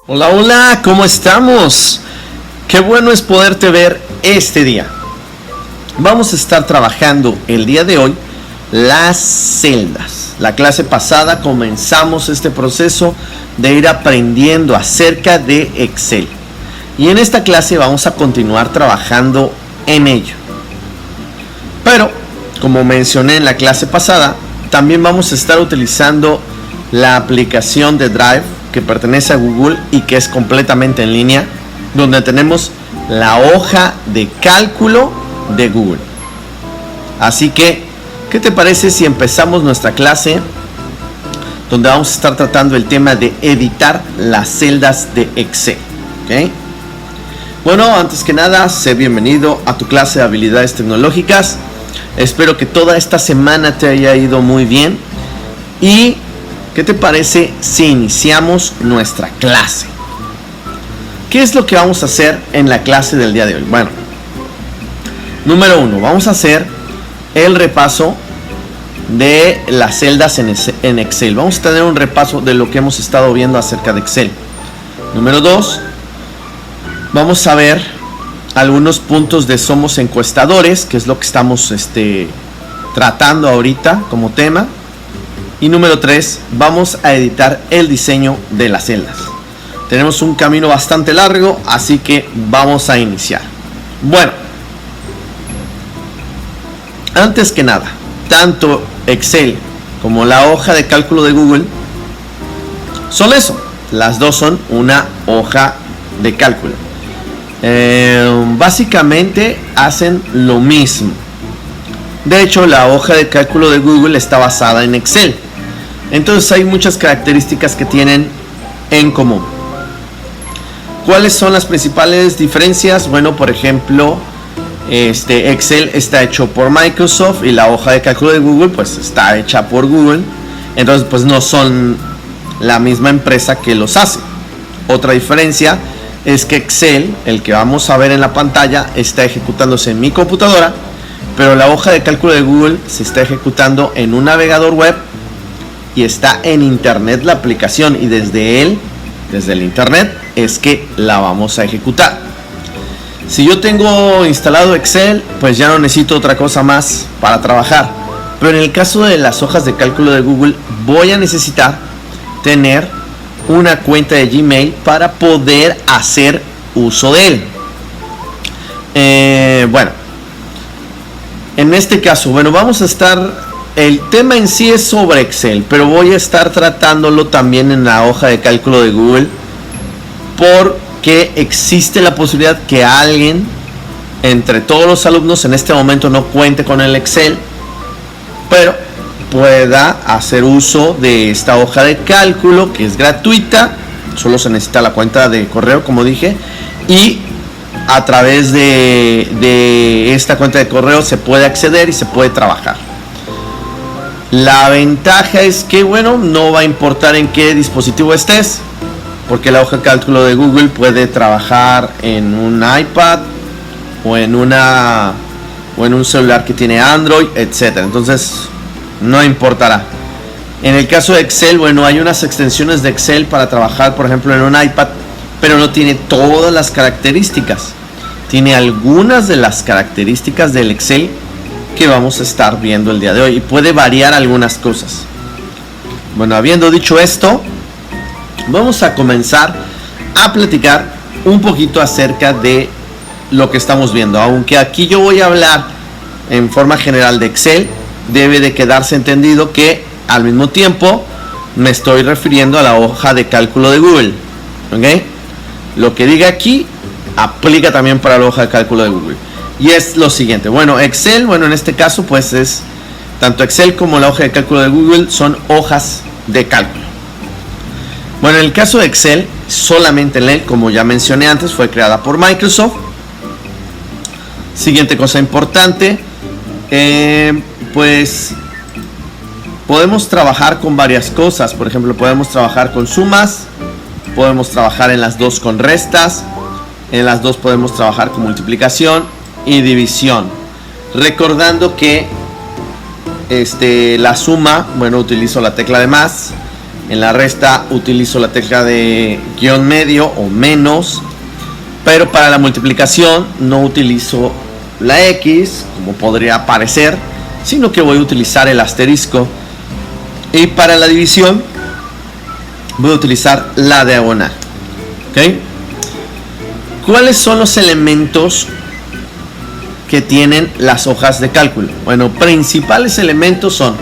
Hola, hola, ¿cómo estamos? Qué bueno es poderte ver este día. Vamos a estar trabajando el día de hoy las celdas. La clase pasada comenzamos este proceso de ir aprendiendo acerca de Excel. Y en esta clase vamos a continuar trabajando en ello. Pero, como mencioné en la clase pasada, también vamos a estar utilizando la aplicación de Drive que pertenece a Google y que es completamente en línea, donde tenemos la hoja de cálculo de Google. Así que, ¿qué te parece si empezamos nuestra clase donde vamos a estar tratando el tema de editar las celdas de Excel? ¿Okay? Bueno, antes que nada, sé bienvenido a tu clase de habilidades tecnológicas. Espero que toda esta semana te haya ido muy bien. Y ¿qué te parece si iniciamos nuestra clase? ¿Qué es lo que vamos a hacer en la clase del día de hoy? Bueno, número 1, vamos a hacer el repaso de las celdas en Excel. Vamos a tener un repaso de lo que hemos estado viendo acerca de Excel. Número 2, vamos a ver algunos puntos de Somos Encuestadores, que es lo que estamos tratando ahorita como tema. Y número 3, vamos a editar el diseño de las celdas. Tenemos un camino bastante largo, así que vamos a iniciar. Bueno, antes que nada, tanto Excel como la hoja de cálculo de Google son eso. Las dos son una hoja de cálculo. Básicamente hacen lo mismo. De hecho, la hoja de cálculo de Google está basada en Excel. Entonces hay muchas características que tienen en común. ¿Cuáles son las principales diferencias? Bueno, por ejemplo, Excel está hecho por Microsoft y la hoja de cálculo de Google pues está hecha por Google. Entonces pues no son la misma empresa que los hace. Otra diferencia es que Excel, el que vamos a ver en la pantalla, está ejecutándose en mi computadora, pero la hoja de cálculo de Google se está ejecutando en un navegador web y está en internet la aplicación, y desde el internet es que la vamos a ejecutar. Si yo tengo instalado Excel, pues ya no necesito otra cosa más para trabajar, pero en el caso de las hojas de cálculo de Google voy a necesitar tener una cuenta de Gmail para poder hacer uso de él. Bueno, en este caso, vamos a estar... El tema en sí es sobre Excel, pero voy a estar tratándolo también en la hoja de cálculo de Google, porque existe la posibilidad que alguien entre todos los alumnos en este momento no cuente con el Excel, pero pueda hacer uso de esta hoja de cálculo que es gratuita. Solo se necesita la cuenta de correo, como dije, y a través de esta cuenta de correo se puede acceder y se puede trabajar. La ventaja es que, no va a importar en qué dispositivo estés, porque la hoja de cálculo de Google puede trabajar en un iPad o en un celular que tiene Android, etc. Entonces no importará. En el caso de Excel, hay unas extensiones de Excel para trabajar, por ejemplo, en un iPad, pero no tiene todas las características. Tiene algunas de las características del Excel que vamos a estar viendo el día de hoy, y puede variar algunas cosas. Bueno, habiendo dicho esto, vamos a comenzar a platicar un poquito acerca de lo que estamos viendo. Aunque aquí yo voy a hablar en forma general de Excel, debe de quedarse entendido que al mismo tiempo me estoy refiriendo a la hoja de cálculo de Google. ¿Ok? Lo que diga aquí aplica también para la hoja de cálculo de Google. Y es lo siguiente. Excel, en este caso pues es tanto Excel como la hoja de cálculo de Google son hojas de cálculo. En el caso de Excel, solamente él, como ya mencioné antes, fue creada por Microsoft. Siguiente cosa importante, pues podemos trabajar con varias cosas. Por ejemplo, podemos trabajar con sumas, podemos trabajar en las dos con restas, en las dos podemos trabajar con multiplicación y división, recordando que la suma, utilizo la tecla de más, En la resta utilizo la tecla de guión medio o menos, pero para la multiplicación no utilizo la X, como podría parecer, sino que voy a utilizar el asterisco. Y para la división voy a utilizar la diagonal. ¿Ok? ¿Cuáles son los elementos que tienen las hojas de cálculo? Bueno, principales elementos son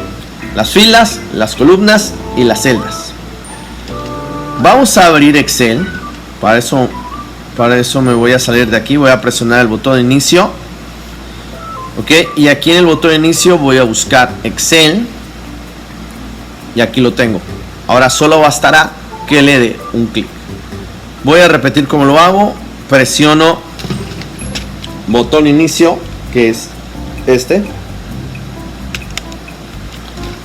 las filas, las columnas y las celdas. Vamos a abrir Excel. Para eso me voy a salir de aquí. Voy a presionar el botón de inicio. Ok, y aquí en el botón de inicio voy a buscar Excel. Y aquí lo tengo. Ahora solo bastará que le dé un clic. Voy a repetir cómo lo hago. Presiono botón inicio, que es este.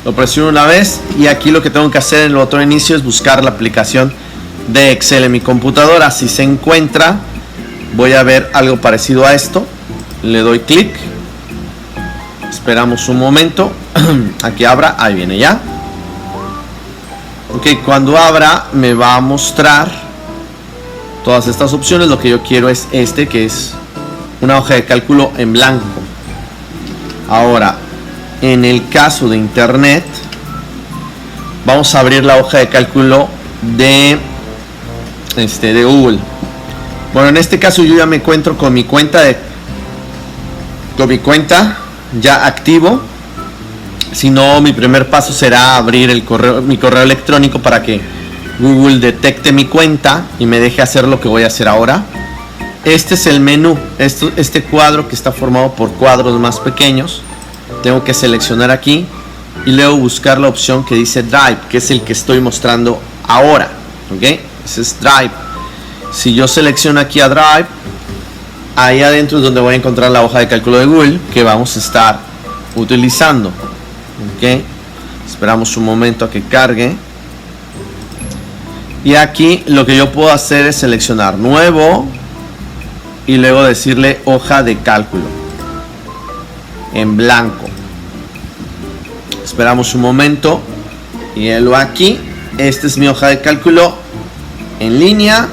Lo presiono una vez y aquí lo que tengo que hacer en el botón inicio es buscar la aplicación de Excel en mi computadora. Si se encuentra, voy a ver algo parecido a esto. Le doy clic. Esperamos un momento a que abra. Ahí viene ya. Ok, cuando abra me va a mostrar todas estas opciones. Lo que yo quiero es este, que es una hoja de cálculo en blanco. Ahora, en el caso de internet, vamos a abrir la hoja de cálculo de Google. Bueno, en este caso yo ya me encuentro con mi cuenta ya activo. Si no, mi primer paso será abrir mi correo electrónico para que Google detecte mi cuenta y me deje hacer lo que voy a hacer ahora. Este es el menú, este cuadro que está formado por cuadros más pequeños. Tengo que seleccionar aquí y luego buscar la opción que dice Drive, que es el que estoy mostrando ahora. ¿Ok? Ese es Drive. Si yo selecciono aquí a Drive, ahí adentro es donde voy a encontrar la hoja de cálculo de Google que vamos a estar utilizando. ¿Ok? Esperamos un momento a que cargue. Y aquí lo que yo puedo hacer es seleccionar Nuevo y luego decirle hoja de cálculo en blanco. Esperamos un momento y lo aquí. Esta es mi hoja de cálculo en línea.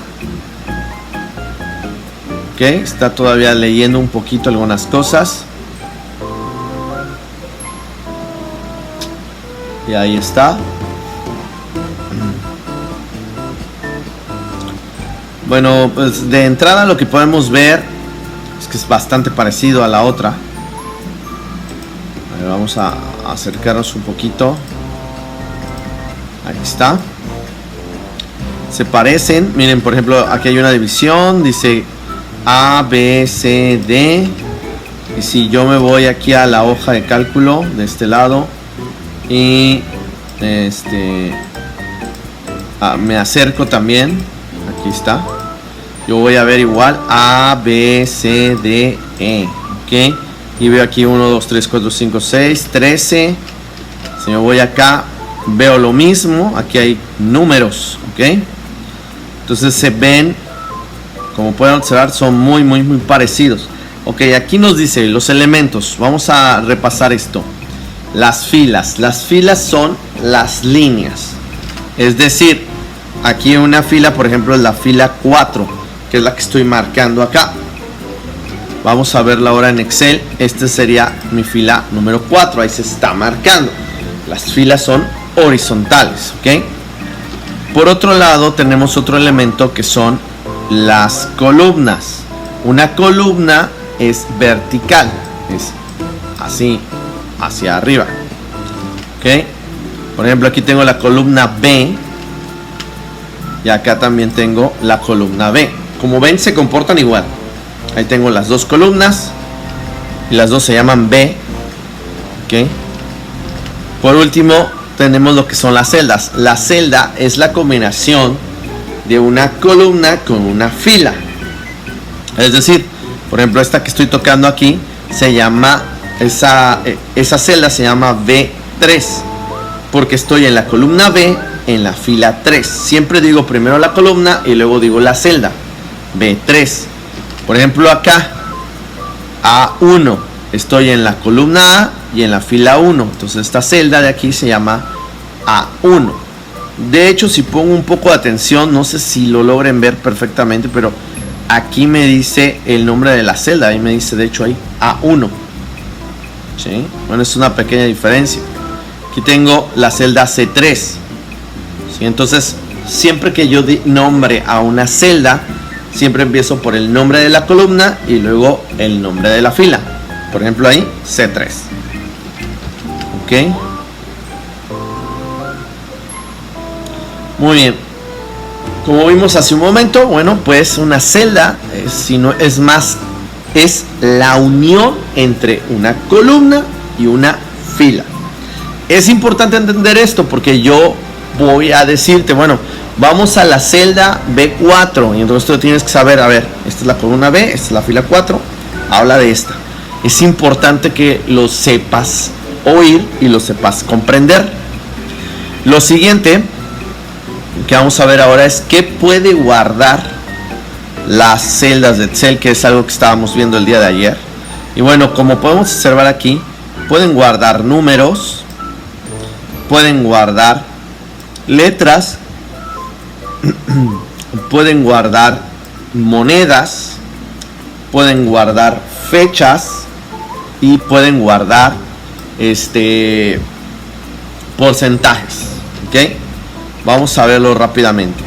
Ok, está todavía leyendo un poquito algunas cosas. Y ahí está. Bueno, pues de entrada lo que podemos ver es que es bastante parecido a la otra. A ver, vamos a acercarnos un poquito. Ahí está. Se parecen. Miren, por ejemplo, aquí hay una división. Dice A, B, C, D. Y si yo me voy aquí a la hoja de cálculo de este lado y me acerco también. Aquí está. Yo voy a ver igual A, B, C, D, E. Ok. Y veo aquí 1, 2, 3, 4, 5, 6, 13. Si me voy acá, veo lo mismo. Aquí hay números. Ok. Entonces se ven, como pueden observar, son muy parecidos. Ok, aquí nos dice los elementos. Vamos a repasar esto. Las filas. Las filas son las líneas. Es decir, aquí una fila, por ejemplo, es la fila 4, que es la que estoy marcando acá. Vamos a verla ahora en Excel. Esta sería mi fila número 4. Ahí se está marcando. Las filas son horizontales. ¿Ok? Por otro lado, tenemos otro elemento que son las columnas. Una columna es vertical. Es así, hacia arriba. ¿Ok? Por ejemplo, aquí tengo la columna B. Y acá también tengo la columna B. Como ven, se comportan igual. Ahí tengo las dos columnas. Y las dos se llaman B. ¿Ok? Por último, tenemos lo que son las celdas. La celda es la combinación de una columna con una fila. Es decir, por ejemplo, esta que estoy tocando aquí se llama, esa celda se llama B3. Porque estoy en la columna B, en la fila 3. Siempre digo primero la columna y luego digo la celda. B3. Por ejemplo, acá A1. Estoy en la columna A y en la fila 1. Entonces esta celda de aquí se llama A1. De hecho, si pongo un poco de atención, no sé si lo logren ver perfectamente, pero aquí me dice el nombre de la celda. Ahí me dice, de hecho, ahí A1. ¿Sí? Bueno, es una pequeña diferencia. Aquí tengo la celda C3. ¿Sí? Entonces, siempre que yo di nombre a una celda, siempre empiezo por el nombre de la columna y luego el nombre de la fila. Por ejemplo, ahí C3. Ok. Muy bien. Como vimos hace un momento, bueno, pues una celda, es la unión entre una columna y una fila. Es importante entender esto porque yo voy a decirte, bueno, vamos a la celda B4 y entonces tú tienes que saber, a ver, esta es la columna B, esta es la fila 4, habla de esta. Es importante que lo sepas oír y lo sepas comprender. Lo siguiente que vamos a ver ahora es qué puede guardar las celdas de Excel, que es algo que estábamos viendo el día de ayer. Y bueno, como podemos observar aquí, pueden guardar números, pueden guardar letras, pueden guardar monedas, pueden guardar fechas y pueden guardar porcentajes. ¿Ok? Vamos a verlo rápidamente.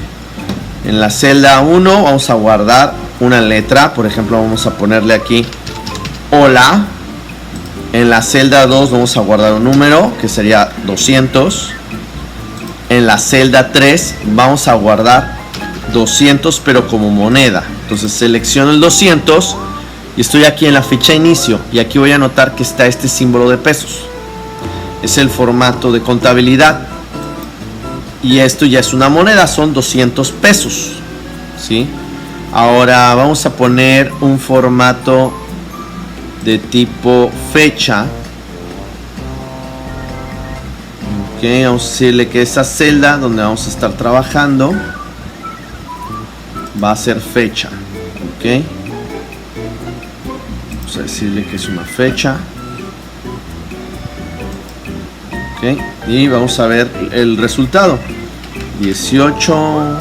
En la celda 1 vamos a guardar una letra. Por ejemplo, vamos a ponerle aquí hola. En la celda 2 vamos a guardar un número que sería 200. En la celda 3 vamos a guardar 200 pero como moneda. Entonces selecciono el 200 y estoy aquí en la ficha inicio. Y aquí voy a notar que está este símbolo de pesos. Es el formato de contabilidad. Y esto ya es una moneda, son 200 pesos. ¿Sí? Ahora vamos a poner un formato de tipo fecha. Ok, vamos a decirle que esa celda donde vamos a estar trabajando va a ser fecha. Ok. Vamos a decirle que es una fecha. Ok, y vamos a ver el resultado. 18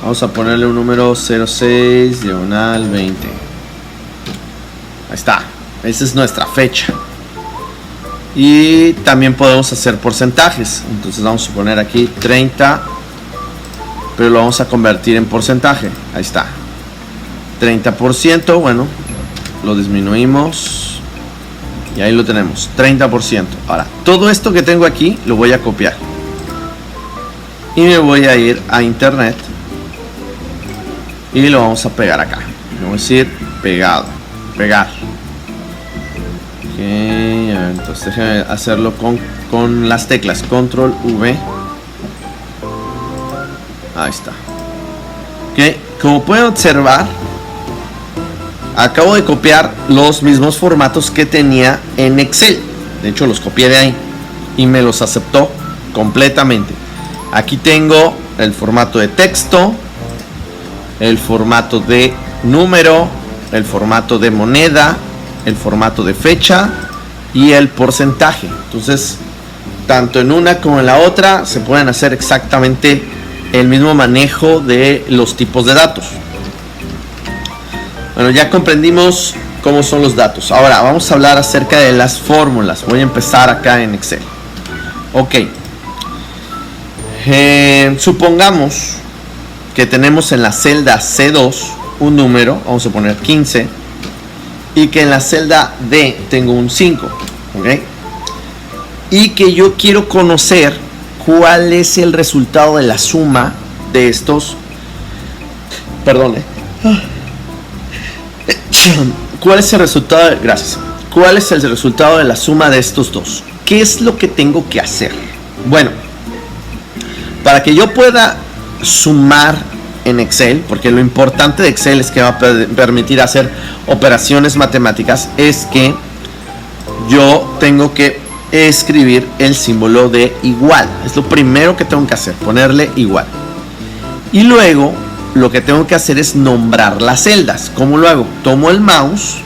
vamos a ponerle un número 06 diagonal 20. Ahí está, esa es nuestra fecha. Y también podemos hacer porcentajes. Entonces vamos a poner aquí 30, pero lo vamos a convertir en porcentaje. Ahí está, 30%. Bueno, lo disminuimos y ahí lo tenemos, 30%. Ahora, todo esto que tengo aquí lo voy a copiar y me voy a ir a internet y lo vamos a pegar acá. Vamos a decir pegado, pegar. Ok, entonces déjenme hacerlo con las teclas control V. Ahí está. Ok, como pueden observar, acabo de copiar los mismos formatos que tenía en Excel. De hecho, los copié de ahí y me los aceptó completamente. Aquí tengo el formato de texto, el formato de número, el formato de moneda, el formato de fecha y el porcentaje. Entonces, tanto en una como en la otra se pueden hacer exactamente el mismo manejo de los tipos de datos. Bueno, ya comprendimos cómo son los datos. Ahora vamos a hablar acerca de las fórmulas. Voy a empezar acá en Excel. Ok. Supongamos que tenemos en la celda C2 un número, vamos a poner 15, y que en la celda D tengo un 5. ¿Ok? Y que yo quiero conocer cuál es el resultado de la suma de estos. Perdón. ¿Cuál es el resultado? Gracias. ¿Cuál es el resultado de la suma de estos dos? ¿Qué es lo que tengo que hacer? Bueno, para que yo pueda sumar en Excel, porque lo importante de Excel es que va a permitir hacer operaciones matemáticas, es que yo tengo que escribir el símbolo de igual. Es lo primero que tengo que hacer, ponerle igual. Y luego lo que tengo que hacer es nombrar las celdas. ¿Cómo lo hago? Tomo el mouse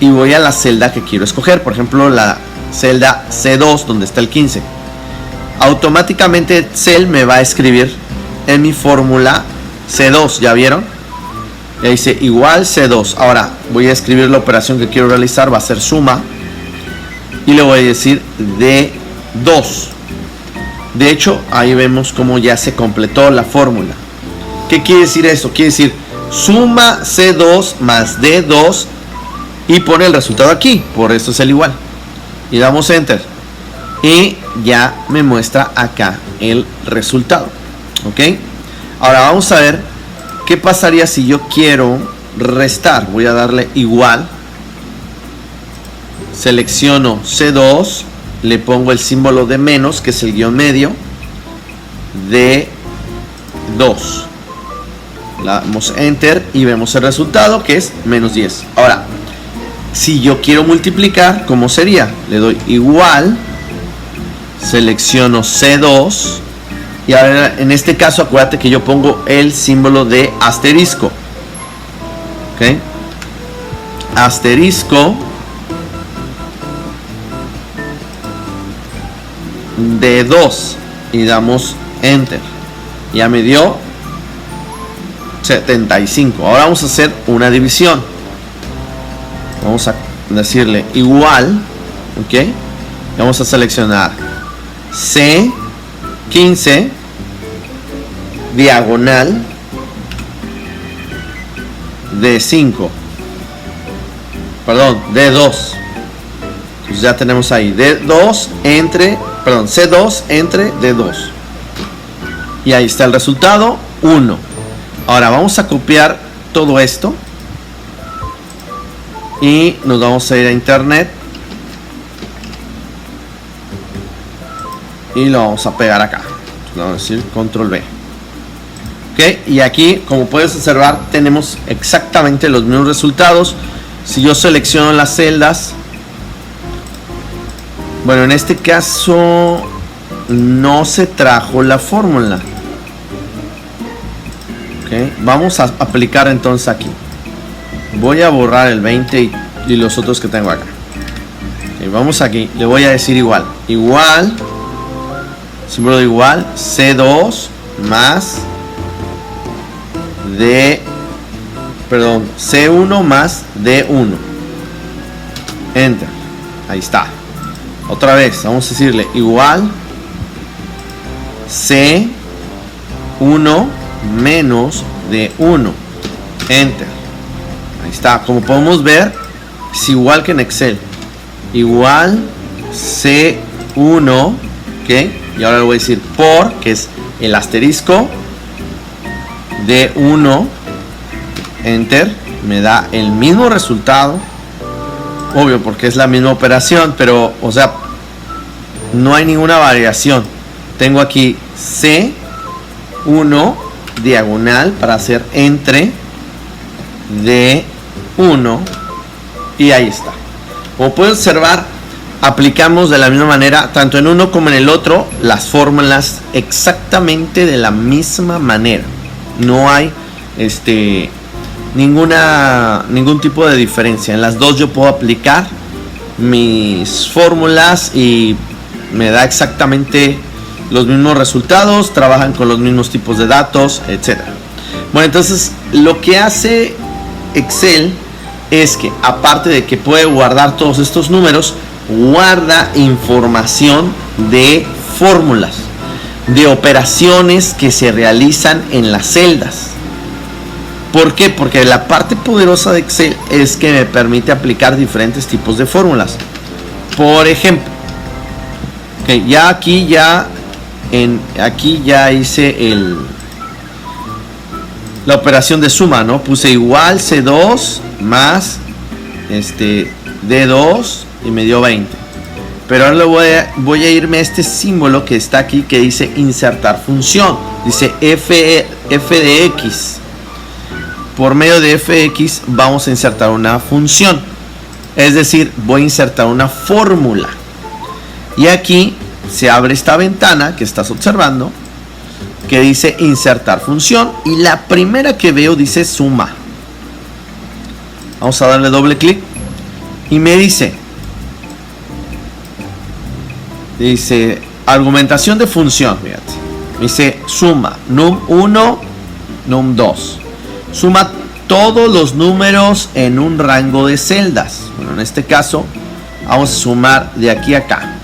y voy a la celda que quiero escoger. Por ejemplo, la celda C2 donde está el 15. automáticamente Excel me va a escribir en mi fórmula C2, ¿ya vieron? Y dice igual C2. Ahora voy a escribir la operación que quiero realizar, va a ser suma, y le voy a decir D2. De hecho, ahí vemos cómo ya se completó la fórmula. ¿Qué quiere decir eso? Quiere decir suma C2 más D2 y pone el resultado aquí, por eso es el igual. Y damos enter. Y ya me muestra acá el resultado. ¿Ok? Ahora vamos a ver qué pasaría si yo quiero restar. Voy a darle igual. Selecciono C2. Le pongo el símbolo de menos, que es el guión medio. D2. Le damos enter y vemos el resultado, que es menos 10. Ahora, si yo quiero multiplicar, ¿cómo sería? Le doy igual. Selecciono C2. Y ahora en este caso acuérdate que yo pongo el símbolo de asterisco. ¿Ok? Asterisco de 2 y damos enter. Ya me dio 75. Ahora vamos a hacer una división. Vamos a decirle igual. ¿Ok? Y vamos a seleccionar C15 diagonal D5, perdón, D2. Entonces ya tenemos ahí D2 entre, perdón, C2 entre D2. Y ahí está el resultado, 1. Ahora vamos a copiar todo esto y nos vamos a ir a internet y lo vamos a pegar acá. Vamos a decir control B. Ok, y aquí, como puedes observar, tenemos exactamente los mismos resultados. Si yo selecciono las celdas, bueno, en este caso no se trajo la fórmula. Ok, vamos a aplicar entonces aquí. Voy a borrar el 20 y los otros que tengo acá. Okay, vamos aquí, le voy a decir igual. Igual, símbolo de igual, C2 más C1 más D1. Enter. Ahí está. Otra vez, vamos a decirle igual C1 menos D1. Enter. Ahí está. Como podemos ver, es igual que en Excel. Igual C1, ¿ok? Y ahora le voy a decir por, que es el asterisco de 1, enter, me da el mismo resultado, obvio porque es la misma operación, pero o sea, no hay ninguna variación. Tengo aquí C1 diagonal para hacer entre D1 y ahí está. Como pueden observar, aplicamos de la misma manera, tanto en uno como en el otro, las fórmulas exactamente de la misma manera. No hay ningún tipo de diferencia. En las dos yo puedo aplicar mis fórmulas y me da exactamente los mismos resultados, trabajan con los mismos tipos de datos, etc. Bueno, entonces lo que hace Excel es que, aparte de que puede guardar todos estos números, guarda información de fórmulas, de operaciones que se realizan en las celdas. ¿Por qué? Porque la parte poderosa de Excel es que me permite aplicar diferentes tipos de fórmulas. Por ejemplo, aquí ya hice la operación de suma, ¿no? Puse igual C2 más D2 y me dio 20. Pero ahora voy a irme a este símbolo que está aquí, que dice insertar función. Dice f de x. Por medio de fx vamos a insertar una función. Es decir, voy a insertar una fórmula. Y aquí se abre esta ventana que estás observando, que dice insertar función. Y la primera que veo dice suma. Vamos a darle doble clic. Y me dice argumentación de función, fíjate. Dice suma num1, num2. Suma todos los números en un rango de celdas. Bueno, en este caso vamos a sumar de aquí a acá.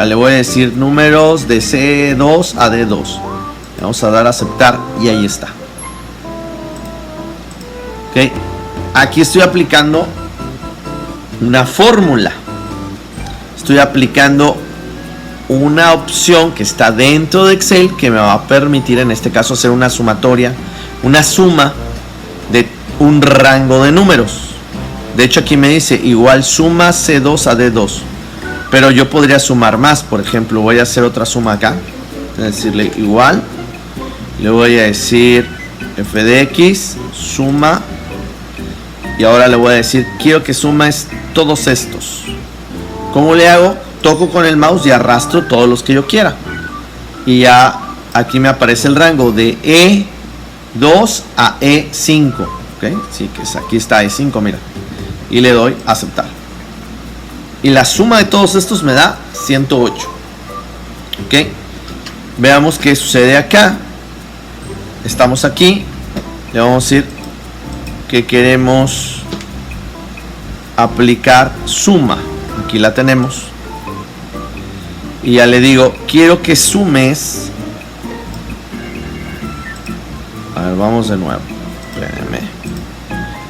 Le voy a decir números de C2 a D2. Vamos a dar a aceptar y ahí está. Ok. Aquí estoy aplicando una fórmula. Estoy aplicando una opción que está dentro de Excel que me va a permitir en este caso hacer una sumatoria, una suma de un rango de números. De hecho aquí me dice igual suma C2 a D2, pero yo podría sumar más. Por ejemplo, voy a hacer otra suma acá, voy a decirle igual, le voy a decir f de x suma, y ahora le voy a decir quiero que sumes todos estos. ¿Cómo le hago? Toco con el mouse y arrastro todos los que yo quiera, y ya aquí me aparece el rango de E2 a E5. ¿Okay? Sí, que es, aquí está E5, mira, y le doy a aceptar, y la suma de todos estos me da 108. Ok, veamos qué sucede acá. Estamos aquí, le vamos a decir que queremos aplicar suma. Aquí la tenemos, y ya le digo quiero que sumes. A ver, vamos de nuevo. Espérenme.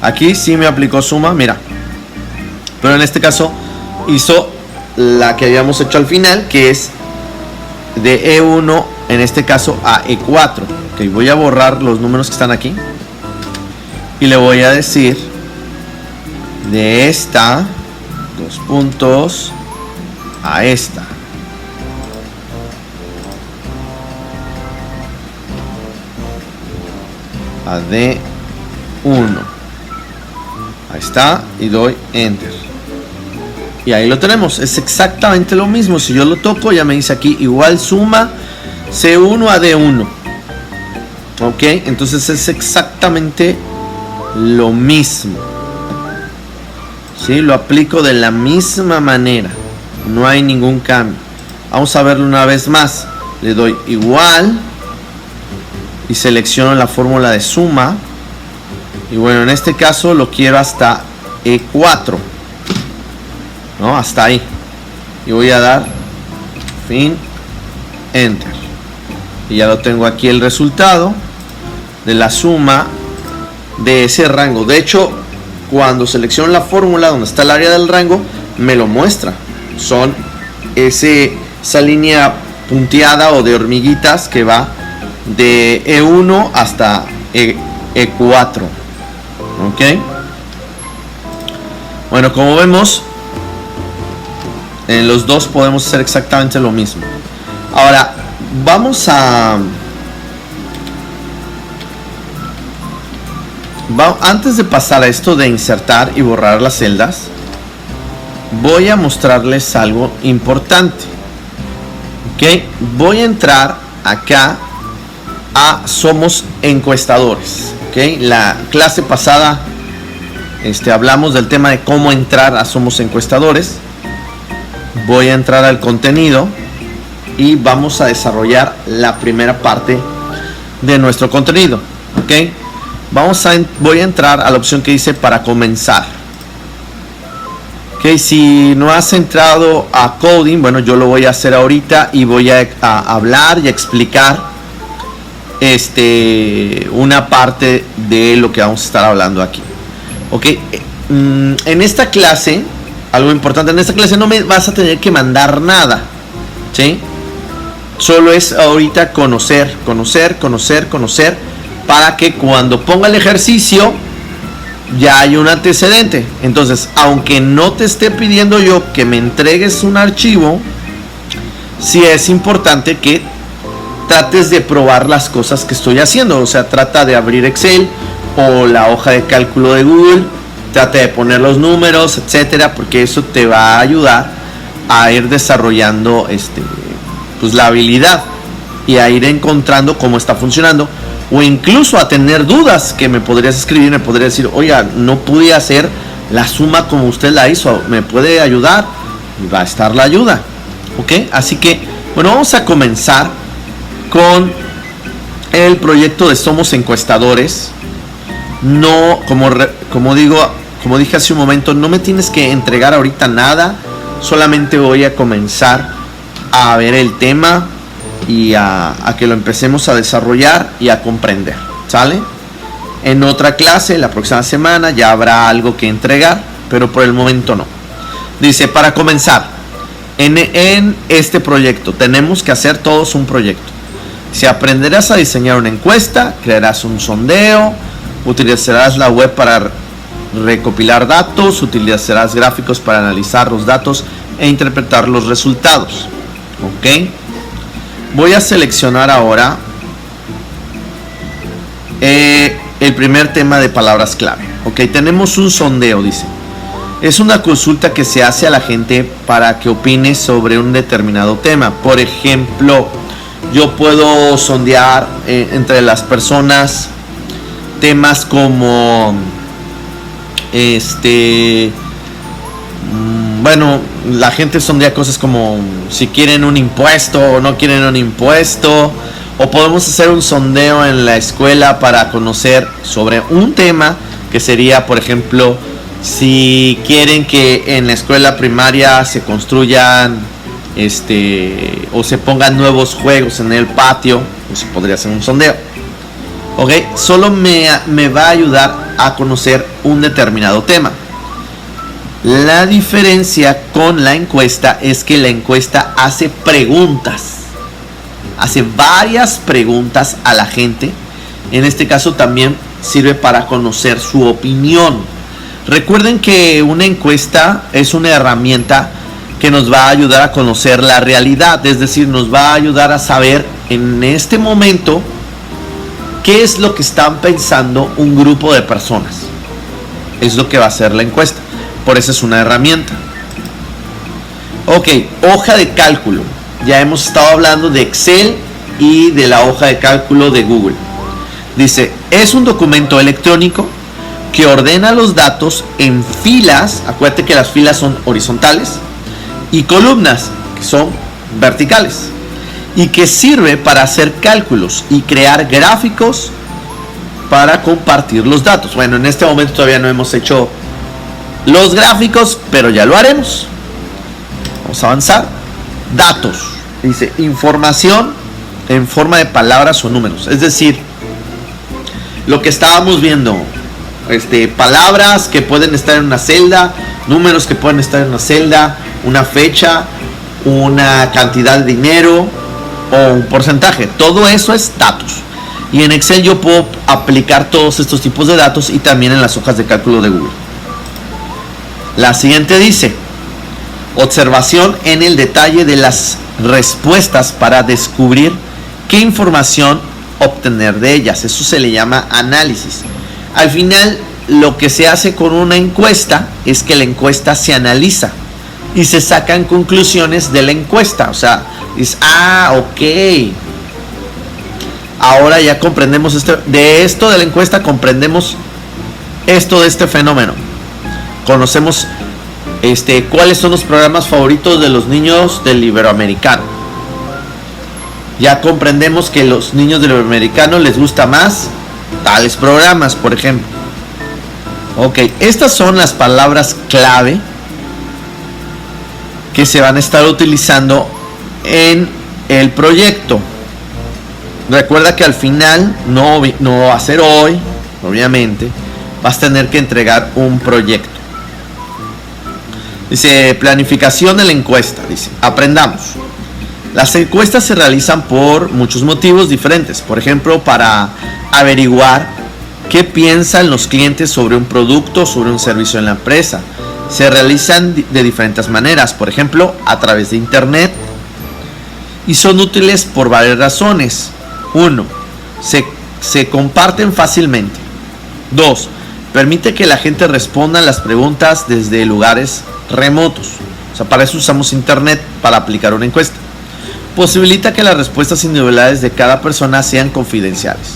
Aquí sí me aplicó suma, mira, pero en este caso hizo la que habíamos hecho al final, que es de E1 en este caso a E4. Ok, voy a borrar los números que están aquí y le voy a decir de esta, dos puntos, a esta. A D1. Ahí está, y doy enter. Y ahí lo tenemos, es exactamente lo mismo. Si yo lo toco, ya me dice aquí igual suma C1 a D1. Ok, entonces es exactamente lo mismo. ¿Sí? Lo aplico de la misma manera, no hay ningún cambio. Vamos a verlo una vez más. Le doy igual y selecciono la fórmula de suma. Y bueno, en este caso lo quiero hasta E4, ¿no? Hasta ahí. Y voy a dar fin, enter. Y ya lo tengo aquí el resultado de la suma de ese rango. De hecho, cuando selecciono la fórmula donde está el área del rango, me lo muestra. Son esa línea punteada o de hormiguitas que va de E1 hasta E4. Ok, bueno, como vemos, en los dos podemos hacer exactamente lo mismo. Ahora vamos a antes de pasar a esto de insertar y borrar las celdas, voy a mostrarles algo importante. Ok, voy a entrar acá a Somos Encuestadores. Okay, la clase pasada hablamos del tema de cómo entrar a Somos Encuestadores. Voy a entrar al contenido y vamos a desarrollar la primera parte de nuestro contenido. Okay, voy a entrar a la opción que dice para comenzar. Okay, si no has entrado a coding, bueno, yo lo voy a hacer ahorita y voy a hablar y a explicar una parte de lo que vamos a estar hablando aquí. Ok, en esta clase, algo importante, en esta clase no me vas a tener que mandar nada, ¿sí? Solo es ahorita conocer, para que cuando ponga el ejercicio ya hay un antecedente. Entonces, aunque no te esté pidiendo yo que me entregues un archivo, sí es importante que trates de probar las cosas que estoy haciendo. O sea, trata de abrir Excel o la hoja de cálculo de Google, trata de poner los números, etcétera, porque eso te va a ayudar a ir desarrollando pues la habilidad y a ir encontrando cómo está funcionando, o incluso a tener dudas que me podrías escribir, me podrías decir, oiga, no pude hacer la suma como usted la hizo, ¿me puede ayudar? Y va a estar la ayuda. Ok, así que Bueno, vamos a comenzar con el proyecto de Somos Encuestadores. No, como dije hace un momento, no me tienes que entregar ahorita nada. Solamente voy a comenzar a ver el tema y a que lo empecemos a desarrollar y a comprender, ¿sale? En otra clase, la próxima semana, ya habrá algo que entregar, pero por el momento no. Dice, para comenzar, en este proyecto tenemos que hacer todos un proyecto. Si aprenderás a diseñar una encuesta, crearás un sondeo, utilizarás la web para recopilar datos, utilizarás gráficos para analizar los datos e interpretar los resultados. Ok, voy a seleccionar ahora el primer tema de palabras clave. Ok, tenemos un sondeo, dice. Es una consulta que se hace a la gente para que opine sobre un determinado tema. Por ejemplo, yo puedo sondear entre las personas temas como bueno, la gente sondea cosas como si quieren un impuesto o no quieren un impuesto, o podemos hacer un sondeo en la escuela para conocer sobre un tema que sería, por ejemplo, si quieren que en la escuela primaria se construyan o se pongan nuevos juegos en el patio, pues podría ser un sondeo. Ok, solo me va a ayudar a conocer un determinado tema. La diferencia con la encuesta es que la encuesta hace preguntas, hace varias preguntas a la gente. En este caso también sirve para conocer su opinión. Recuerden que una encuesta es una herramienta que nos va a ayudar a conocer la realidad, es decir, nos va a ayudar a saber en este momento qué es lo que están pensando un grupo de personas. Es lo que va a hacer la encuesta. Por eso es una herramienta. Ok, hoja de cálculo. Ya hemos estado hablando de Excel y de la hoja de cálculo de Google. Dice, es un documento electrónico que ordena los datos en filas. Acuérdate que las filas son horizontales, y columnas, que son verticales, y que sirve para hacer cálculos y crear gráficos para compartir los datos. Bueno, en este momento todavía no hemos hecho los gráficos, pero ya lo haremos. Vamos a avanzar. Datos. Dice, información en forma de palabras o números. Es decir, lo que estábamos viendo, palabras que pueden estar en una celda, números que pueden estar en una celda, una fecha, una cantidad de dinero o un porcentaje. Todo eso es datos. Y en Excel yo puedo aplicar todos estos tipos de datos, y también en las hojas de cálculo de Google. La siguiente dice, observación en el detalle de las respuestas para descubrir qué información obtener de ellas. Eso se le llama análisis. Al final, lo que se hace con una encuesta es que la encuesta se analiza y se sacan conclusiones de la encuesta. O sea, es, ok, ahora ya comprendemos de esto de la encuesta, comprendemos esto de este fenómeno. Conocemos cuáles son los programas favoritos de los niños del Iberoamericano. Ya comprendemos que los niños del Iberoamericano les gusta más tales programas, por ejemplo. Ok, estas son las palabras clave que se van a estar utilizando en el proyecto. Recuerda que al final no va a ser hoy, obviamente, vas a tener que entregar un proyecto. Dice, planificación de la encuesta. Dice, aprendamos. Las encuestas se realizan por muchos motivos diferentes. Por ejemplo, para averiguar qué piensan los clientes sobre un producto, sobre un servicio en la empresa. Se realizan de diferentes maneras. Por ejemplo, a través de internet. Y son útiles por varias razones. 1. Se comparten fácilmente. 2. Permite que la gente responda a las preguntas desde lugares remotos. O sea, para eso usamos internet, para aplicar una encuesta. Posibilita que las respuestas individuales de cada persona sean confidenciales.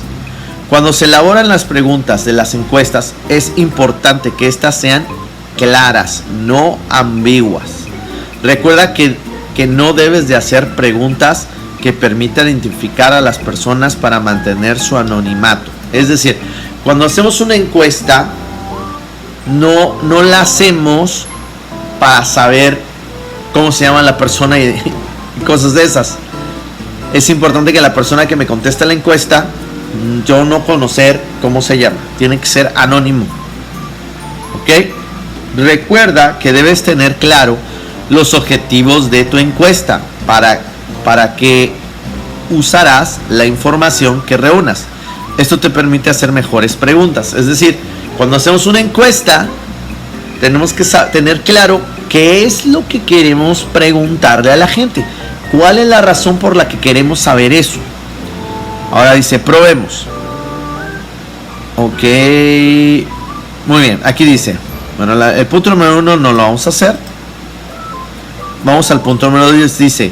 Cuando se elaboran las preguntas de las encuestas, es importante que éstas sean claras, no ambiguas. Recuerda que que no debes de hacer preguntas que permitan identificar a las personas para mantener su anonimato. Es decir, cuando hacemos una encuesta, no la hacemos para saber cómo se llama la persona y cosas de esas. Es importante que la persona que me conteste la encuesta, yo no conocer cómo se llama, tiene que ser anónimo. ¿Ok? Recuerda que debes tener claro los objetivos de tu encuesta para que usarás la información que reúnas. Esto te permite hacer mejores preguntas. Es decir, cuando hacemos una encuesta, tenemos que tener claro qué es lo que queremos preguntarle a la gente. ¿Cuál es la razón por la que queremos saber eso? Ahora dice, probemos. Ok. Muy bien, aquí dice, bueno, el punto número 1 no lo vamos a hacer. Vamos al punto número 10. Dice,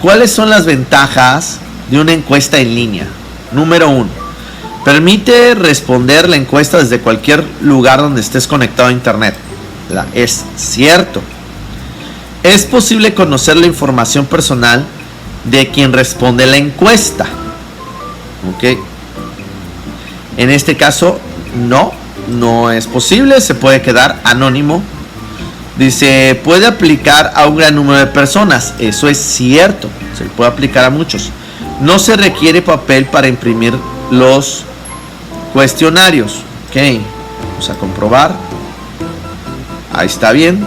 ¿cuáles son las ventajas de una encuesta en línea? Número 1. Permite responder la encuesta desde cualquier lugar donde estés conectado a internet. Es cierto. Es posible conocer la información personal de quien responde la encuesta. Ok. En este caso, no es posible. Se puede quedar anónimo. Dice, puede aplicar a un gran número de personas. Eso es cierto. Se puede aplicar a muchos. No se requiere papel para imprimir los cuestionarios. Ok. Vamos a comprobar. Ahí está bien.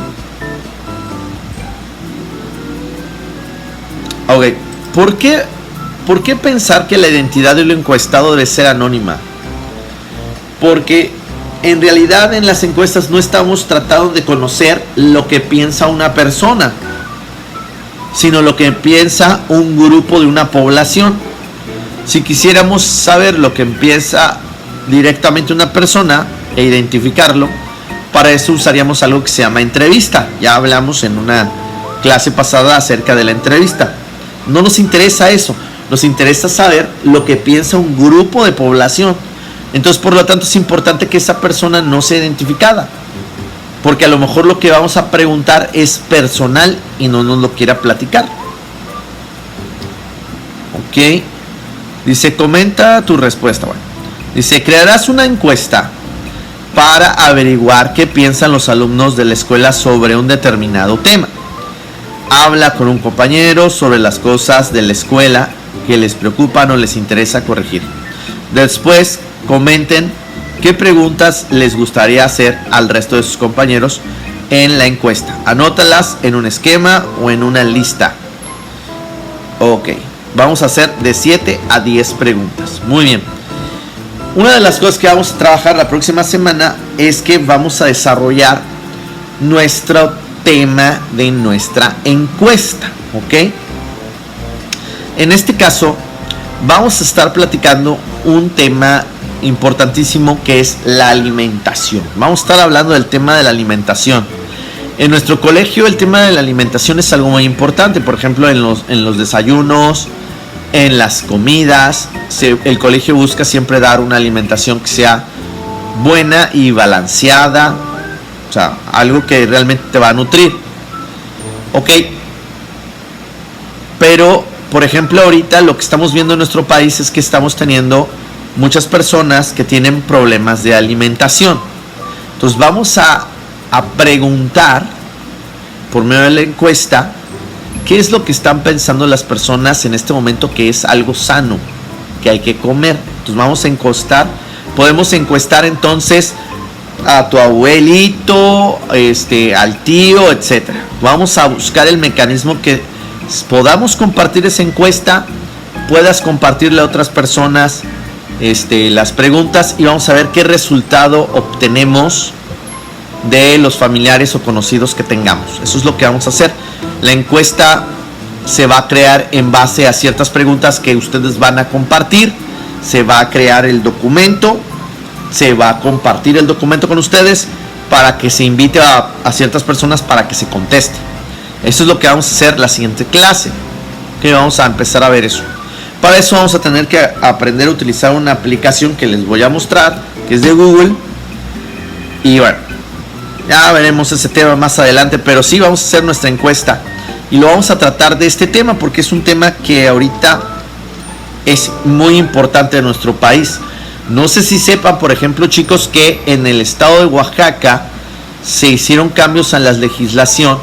Ok. ¿Por qué pensar que la identidad del encuestado debe ser anónima? Porque en realidad en las encuestas no estamos tratando de conocer lo que piensa una persona, sino lo que piensa un grupo de una población. Si quisiéramos saber lo que piensa directamente una persona e identificarlo, para eso usaríamos algo que se llama entrevista. Ya hablamos en una clase pasada acerca de la entrevista. No nos interesa eso, nos interesa saber lo que piensa un grupo de población. Entonces, por lo tanto, es importante que esa persona no sea identificada, porque a lo mejor lo que vamos a preguntar es personal y no nos lo quiera platicar. Ok. Dice, comenta tu respuesta. Bueno, dice, crearás una encuesta para averiguar qué piensan los alumnos de la escuela sobre un determinado tema. Habla con un compañero sobre las cosas de la escuela que les preocupan o les interesa corregir. Después, comenten qué preguntas les gustaría hacer al resto de sus compañeros en la encuesta. Anótalas en un esquema o en una lista. Ok, vamos a hacer de 7 a 10 preguntas. Muy bien. Una de las cosas que vamos a trabajar la próxima semana es que vamos a desarrollar nuestro tema de nuestra encuesta. Ok. En este caso, vamos a estar platicando un tema importantísimo que es la alimentación. Vamos a estar hablando del tema de la alimentación. En nuestro colegio el tema de la alimentación es algo muy importante. Por ejemplo, en los desayunos, en las comidas, el colegio busca siempre dar una alimentación que sea buena y balanceada. O sea, algo que realmente te va a nutrir. Ok. Pero, por ejemplo, ahorita lo que estamos viendo en nuestro país es que estamos teniendo muchas personas que tienen problemas de alimentación. Entonces vamos a preguntar por medio de la encuesta qué es lo que están pensando las personas en este momento que es algo sano, que hay que comer. Entonces vamos a encuestar. Podemos encuestar entonces a tu abuelito, al tío, etcétera. Vamos a buscar el mecanismo que podamos compartir esa encuesta, puedas compartirle a otras personas las preguntas y vamos a ver qué resultado obtenemos de los familiares o conocidos que tengamos. Eso es lo que vamos a hacer. La encuesta se va a crear en base a ciertas preguntas que ustedes van a compartir. Se va a crear el documento, se va a compartir el documento con ustedes para que se invite a ciertas personas para que se conteste. Eso es lo que vamos a hacer la siguiente clase, que vamos a empezar a ver eso. Para eso vamos a tener que aprender a utilizar una aplicación que les voy a mostrar, que es de Google. Y bueno, ya veremos ese tema más adelante, pero sí vamos a hacer nuestra encuesta. y lo vamos a tratar de este tema porque es un tema que ahorita es muy importante en nuestro país. No sé si sepan, por ejemplo, chicos, que en el estado de Oaxaca se hicieron cambios en la legislación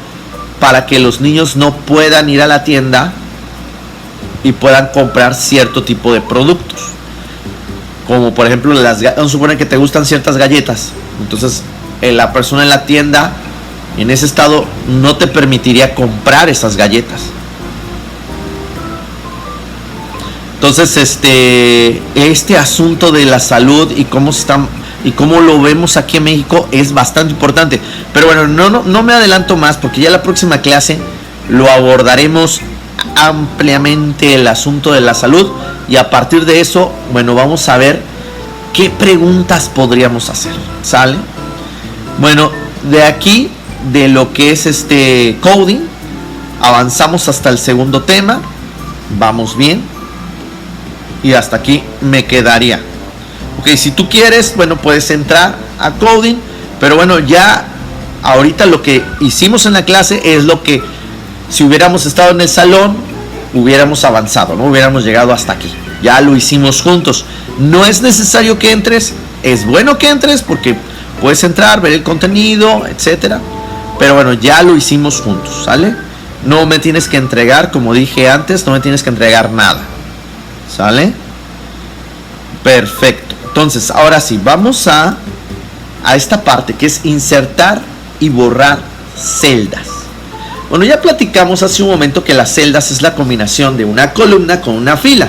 para que los niños no puedan ir a la tienda y puedan comprar cierto tipo de productos. Como por ejemplo, vamos a suponer que te gustan ciertas galletas. Entonces, la persona en la tienda en ese estado no te permitiría comprar esas galletas. Entonces, este asunto de la salud y cómo lo vemos aquí en México es bastante importante. Pero bueno, no me adelanto más porque ya la próxima clase lo abordaremos ampliamente, el asunto de la salud, y a partir de eso, bueno, vamos a ver qué preguntas podríamos hacer. ¿Sale? Bueno, de aquí, de lo que es coding, avanzamos hasta el segundo tema. Vamos bien. Y hasta aquí me quedaría. Ok, si tú quieres, bueno, puedes entrar a coding. Pero bueno, ya ahorita lo que hicimos en la clase es lo que, si hubiéramos estado en el salón, hubiéramos avanzado, ¿no? Hubiéramos llegado hasta aquí. Ya lo hicimos juntos. No es necesario que entres. Es bueno que entres porque puedes entrar, ver el contenido, etcétera. Pero bueno, ya lo hicimos juntos, ¿sale? No me tienes que entregar, como dije antes, no me tienes que entregar nada. ¿Sale? Perfecto. Entonces, ahora sí, vamos a esta parte que es insertar y borrar celdas. Bueno, ya platicamos hace un momento que las celdas es la combinación de una columna con una fila.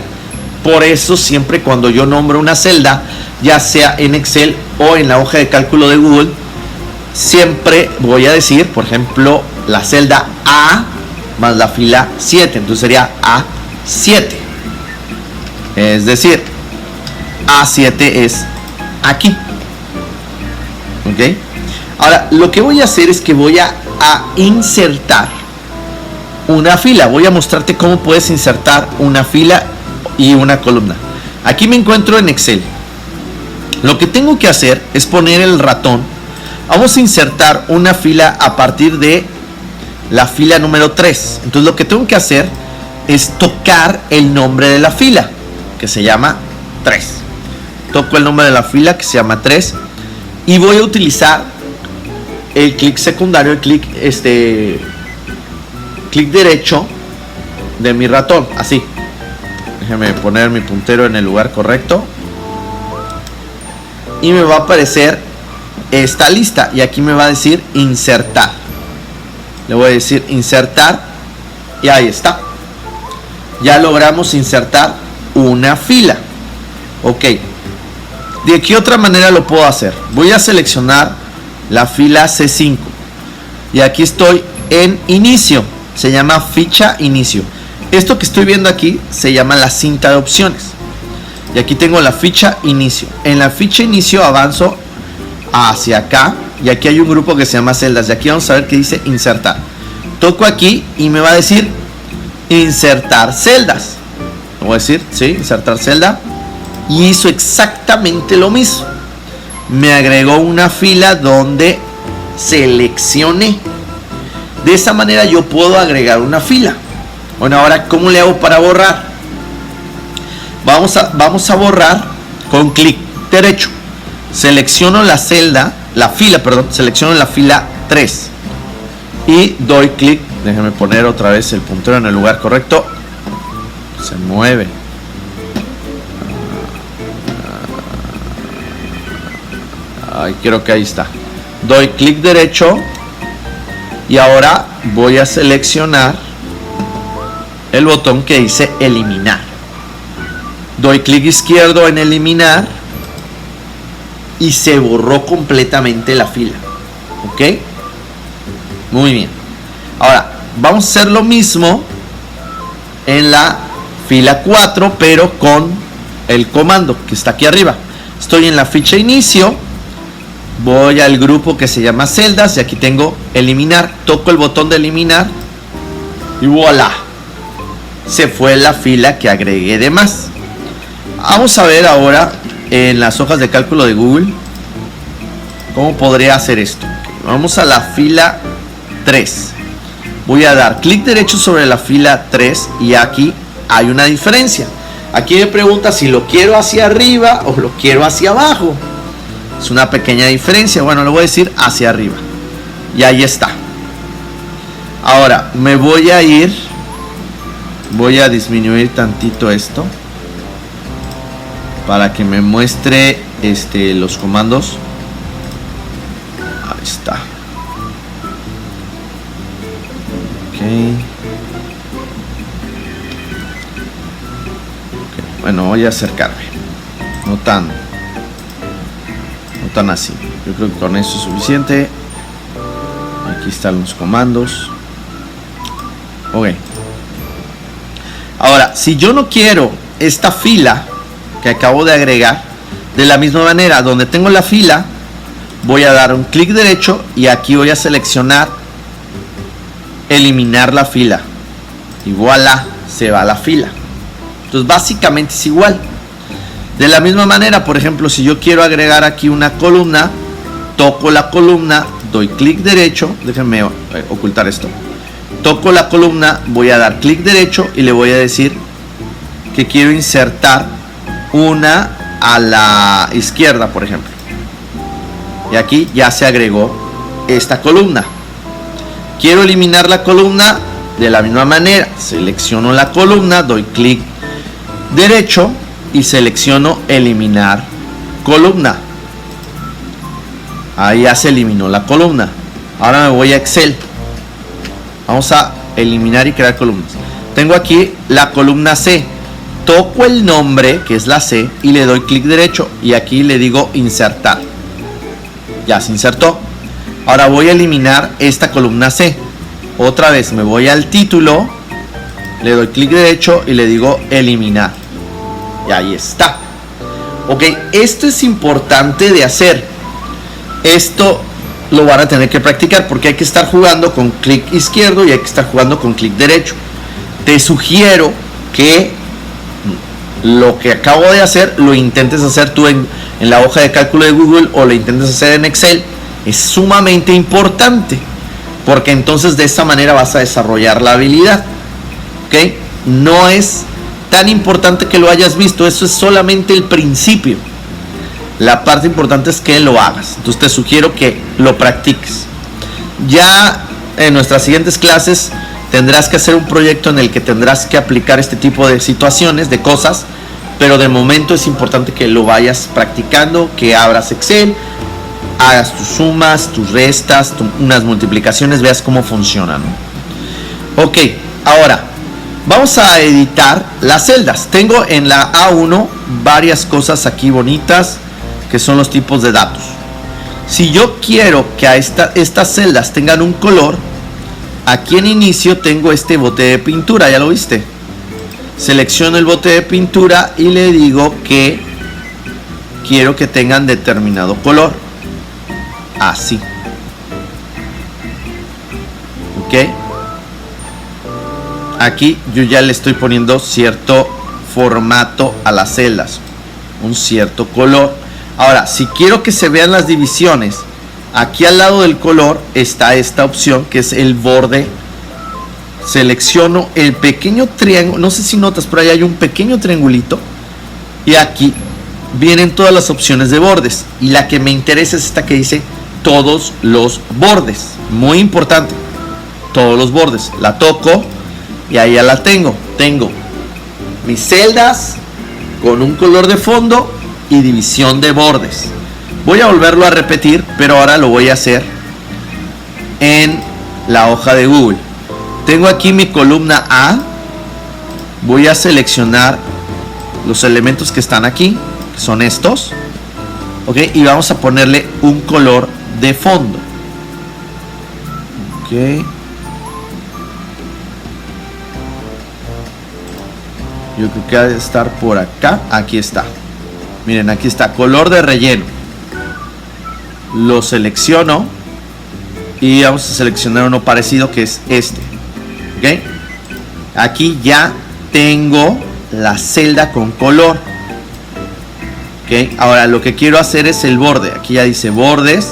Por eso siempre cuando yo nombro una celda, ya sea en Excel o en la hoja de cálculo de Google, siempre voy a decir, por ejemplo, la celda A más la fila 7. Entonces sería A7. Es decir, A7 es aquí. ¿Ok? Ahora, lo que voy a hacer es que voy a insertar una fila. Voy a mostrarte cómo puedes insertar una fila y una columna. Aquí me encuentro en Excel. Lo que tengo que hacer es poner el ratón. Vamos a insertar una fila a partir de la fila número 3. Entonces lo que tengo que hacer es tocar el nombre de la fila, que se llama 3. Toco el nombre de la fila, que se llama 3, y voy a utilizar el clic secundario, el clic derecho de mi ratón, así. Déjeme poner mi puntero en el lugar correcto y me va a aparecer esta lista, y aquí me va a decir insertar. Le voy a decir insertar y ahí está. Ya logramos insertar una fila. Ok. ¿De qué otra manera lo puedo hacer? Voy a seleccionar la fila C5 y aquí estoy en inicio. Se llama ficha inicio. Esto que estoy viendo aquí se llama la cinta de opciones. Y aquí tengo la ficha inicio. En la ficha inicio avanzo hacia acá y aquí hay un grupo que se llama celdas. Y aquí vamos a ver que dice insertar. Toco aquí y me va a decir insertar celdas. Voy a decir, sí, insertar celda. Y hizo exactamente lo mismo. Me agregó una fila donde seleccioné. De esa manera yo puedo agregar una fila. Bueno, ahora, ¿cómo le hago para borrar? Vamos a borrar con clic derecho. Selecciono la celda, selecciono la fila 3. Y doy clic. Déjenme poner otra vez el puntero en el lugar correcto. Se mueve. Creo que ahí está. Doy clic derecho. Y ahora voy a seleccionar el botón que dice eliminar. Doy clic izquierdo en eliminar y se borró completamente la fila. ¿Ok? Muy bien. Ahora vamos a hacer lo mismo en la fila 4, pero con el comando que está aquí arriba. Estoy en la ficha inicio, voy al grupo que se llama celdas y aquí tengo eliminar. Toco el botón de eliminar y voilà, se fue la fila que agregué de más. Vamos a ver ahora en las hojas de cálculo de Google cómo podría hacer esto. Vamos a la fila 3. voy a dar clic derecho sobre la fila 3 y aquí hay una diferencia. Aquí me pregunta si lo quiero hacia arriba o lo quiero hacia abajo. Es una pequeña diferencia. Bueno, le voy a decir hacia arriba. Y ahí está. Ahora me voy a ir. Voy a disminuir tantito esto para que me muestre los comandos. Ahí está. Ok. Bueno, voy a acercarme. No tan así. Yo creo que con eso es suficiente. Aquí están los comandos. Ok. Ahora, si yo no quiero esta fila que acabo de agregar, de la misma manera, donde tengo la fila, voy a dar un clic derecho y aquí voy a seleccionar eliminar la fila. Y voilà, se va la fila. Entonces básicamente es igual. De la misma manera, por ejemplo, si yo quiero agregar aquí una columna, toco la columna, doy clic derecho, déjenme ocultar esto, toco la columna, voy a dar clic derecho y le voy a decir que quiero insertar una a la izquierda, por ejemplo. Y aquí ya se agregó esta columna. Quiero eliminar la columna, de la misma manera, selecciono la columna, doy clic derecho y selecciono eliminar columna. Ahí ya se eliminó la columna. Ahora me voy a Excel. Vamos a eliminar y crear columnas. Tengo aquí la columna C. Toco el nombre, que es la C, y le doy clic derecho y aquí le digo insertar. Ya se insertó. Ahora voy a eliminar esta columna C. Otra vez me voy al título, le doy clic derecho y le digo eliminar. Y ahí está. Ok, esto es importante de hacer. Esto lo van a tener que practicar porque hay que estar jugando con clic izquierdo y hay que estar jugando con clic derecho. Te sugiero que lo que acabo de hacer lo intentes hacer tú en la hoja de cálculo de Google o lo intentes hacer en Excel. Es sumamente importante porque entonces de esta manera vas a desarrollar la habilidad. ¿Ok? No es tan importante que lo hayas visto, eso es solamente el principio. La parte importante es que lo hagas. Entonces te sugiero que lo practiques. Ya en nuestras siguientes clases tendrás que hacer un proyecto en el que tendrás que aplicar este tipo de situaciones, de cosas, pero de momento es importante que lo vayas practicando, que abras Excel, hagas tus sumas, tus restas, unas multiplicaciones, veas cómo funcionan. Ok, ahora vamos a editar las celdas. Tengo en la A1 varias cosas aquí bonitas que son los tipos de datos. Si yo quiero que a estas celdas tengan un color, aquí en inicio tengo este bote de pintura, ¿ya lo viste? Selecciono el bote de pintura y le digo que quiero que tengan determinado color. Así. Ok. Aquí yo ya le estoy poniendo cierto formato a las celdas, un cierto color. Ahora, si quiero que se vean las divisiones, aquí al lado del color está esta opción que es el borde. Selecciono el pequeño triángulo, no sé si notas, pero ahí hay un pequeño triangulito y aquí vienen todas las opciones de bordes y la que me interesa es esta que dice todos los bordes. Muy importante, todos los bordes. La toco y ahí ya la tengo. Tengo mis celdas con un color de fondo y división de bordes. Voy a volverlo a repetir, pero ahora lo voy a hacer en la hoja de Google. Tengo aquí mi columna A. Voy a seleccionar los elementos que están aquí, que son estos. Ok, y vamos a ponerle un color de fondo. Ok. Yo creo que ha de estar por acá. Aquí está. Miren, aquí está, color de relleno. Lo selecciono y vamos a seleccionar uno parecido que es este. ¿Ok? Aquí ya tengo la celda con color. ¿Ok? Ahora lo que quiero hacer es el borde. Aquí ya dice bordes.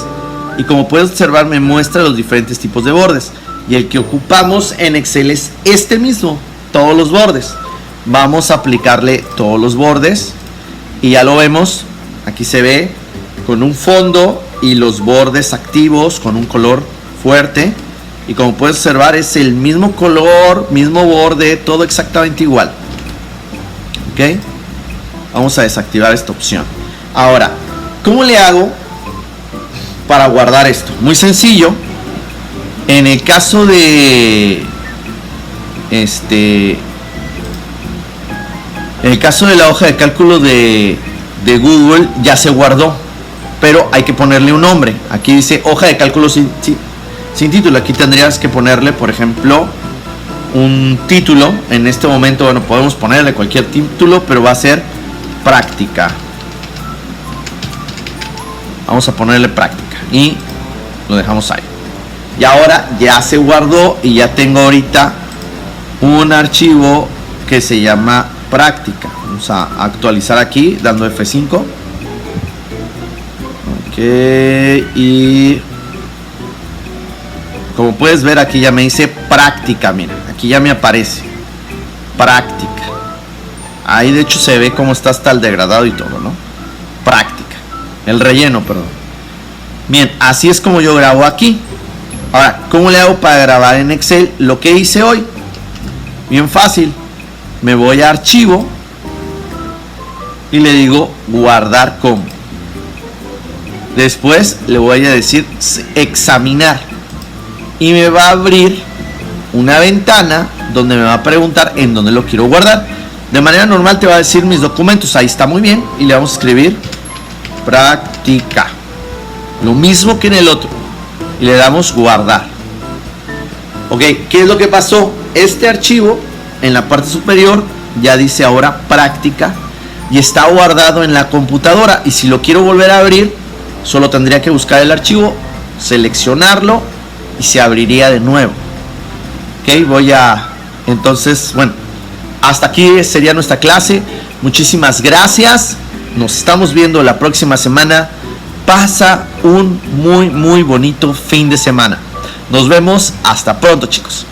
Y como puedes observar me muestra los diferentes tipos de bordes. Y el que ocupamos en Excel es este mismo, todos los bordes. Vamos a aplicarle todos los bordes y ya lo vemos, aquí se ve con un fondo y los bordes activos con un color fuerte, y como puedes observar es el mismo color, mismo borde, todo exactamente igual. Ok, vamos a desactivar esta opción. Ahora, ¿cómo le hago para guardar esto? Muy sencillo. En el caso de en el caso de la hoja de cálculo de Google ya se guardó, pero hay que ponerle un nombre. Aquí dice hoja de cálculo sin título. Aquí tendrías que ponerle, por ejemplo, un título. En este momento, bueno, podemos ponerle cualquier título, pero va a ser práctica. Vamos a ponerle práctica y lo dejamos ahí. Y ahora ya se guardó y ya tengo ahorita un archivo que se llama práctica. Vamos a actualizar aquí dando F5. Ok, y como puedes ver aquí ya me dice práctica. Mira, aquí ya me aparece práctica. Ahí de hecho se ve cómo está hasta el degradado y todo, ¿no? Práctica, el relleno, perdón. Bien, así es como yo grabo aquí. Ahora, ¿cómo le hago para grabar en Excel lo que hice hoy? Bien fácil. Me voy a archivo y le digo guardar como. Después le voy a decir examinar y me va a abrir una ventana donde me va a preguntar en dónde lo quiero guardar. De manera normal te va a decir mis documentos. Ahí está, muy bien. Y le vamos a escribir práctica, lo mismo que en el otro, y le damos guardar. Ok, ¿qué es lo que pasó? Este archivo en la parte superior ya dice ahora práctica y está guardado en la computadora, y si lo quiero volver a abrir solo tendría que buscar el archivo, seleccionarlo y se abriría de nuevo. Ok, voy a entonces, bueno, hasta aquí sería nuestra clase. Muchísimas gracias, nos estamos viendo la próxima semana. Pasa un muy bonito fin de semana. Nos vemos hasta pronto, chicos.